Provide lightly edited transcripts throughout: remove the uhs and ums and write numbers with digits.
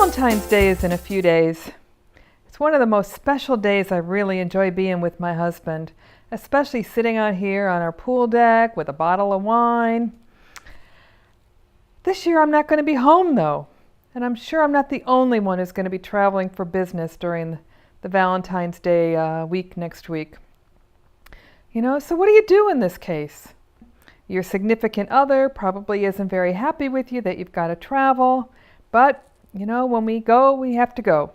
Valentine's Day is in a few days. It's one of the most special days. I really enjoy being with my husband, especially sitting out here on our pool deck with a bottle of wine. This year I'm not going to be home though, and I'm sure I'm not the only one who's going to be traveling for business during the Valentine's Day week next week. So what do you do in this case? Your significant other probably isn't very happy with you that you've got to travel, but when we go, we have to go.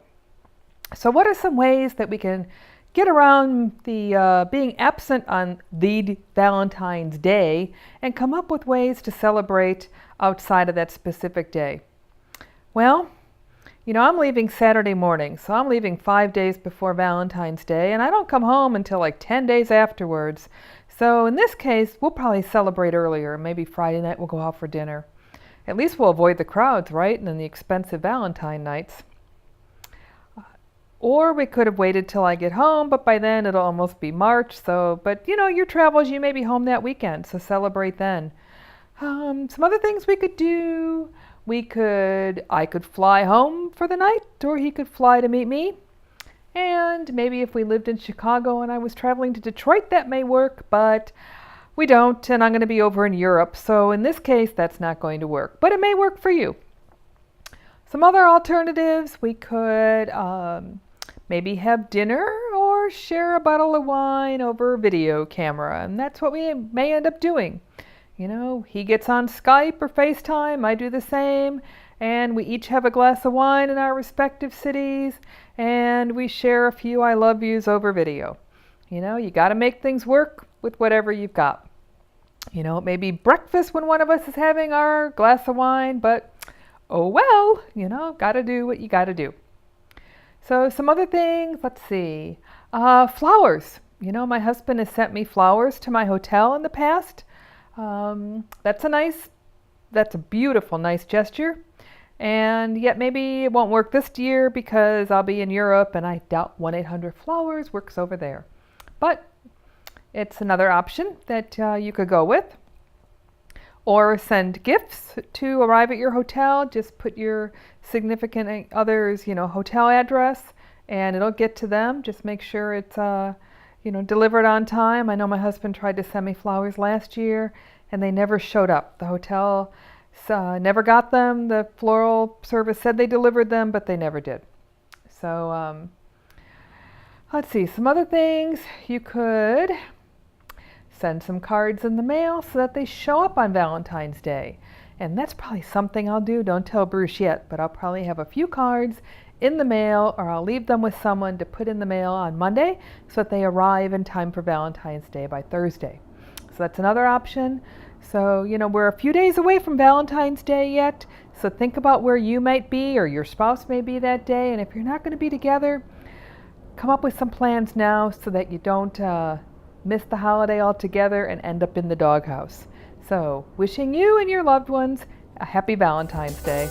So what are some ways that we can get around the being absent on the Valentine's Day and come up with ways to celebrate outside of that specific day? Well, I'm leaving Saturday morning, so I'm leaving 5 days before Valentine's Day, and I don't come home until like 10 days afterwards. So in this case, we'll probably celebrate earlier. Maybe Friday night we'll go out for dinner. At least we'll avoid the crowds, right? And then the expensive Valentine nights. Or we could have waited till I get home, but by then it'll almost be March. But your travels, you may be home that weekend, so celebrate then. Some other things we could do. I could fly home for the night, or he could fly to meet me. And maybe if we lived in Chicago and I was traveling to Detroit, that may work, but we don't, and I'm going to be over in Europe. So in this case, that's not going to work, but it may work for you. Some other alternatives, we could maybe have dinner or share a bottle of wine over video camera, and that's what we may end up doing. He gets on Skype or FaceTime, I do the same, and we each have a glass of wine in our respective cities, and we share a few I love yous over video. You got to make things work with whatever you've got. It may be breakfast when one of us is having our glass of wine, but oh well, got to do what you got to do. So some other things, let's see. Flowers. My husband has sent me flowers to my hotel in the past. That's a beautiful, nice gesture. And yet maybe it won't work this year because I'll be in Europe and I doubt 1-800-Flowers works over there. But it's another option that you could go with. Or send gifts to arrive at your hotel. Just put your significant other's, hotel address and it'll get to them. Just make sure it's, delivered on time. I know my husband tried to send me flowers last year and they never showed up. The hotel never got them. The floral service said they delivered them, but they never did. So let's see, some other things. You could send some cards in the mail so that they show up on Valentine's Day. And that's probably something I'll do. Don't tell Bruce yet, but I'll probably have a few cards in the mail, or I'll leave them with someone to put in the mail on Monday so that they arrive in time for Valentine's Day by Thursday. So that's another option. So, we're a few days away from Valentine's Day yet, so think about where you might be or your spouse may be that day. And if you're not going to be together, come up with some plans now so that you don't miss the holiday altogether and end up in the doghouse. So, wishing you and your loved ones a happy Valentine's Day.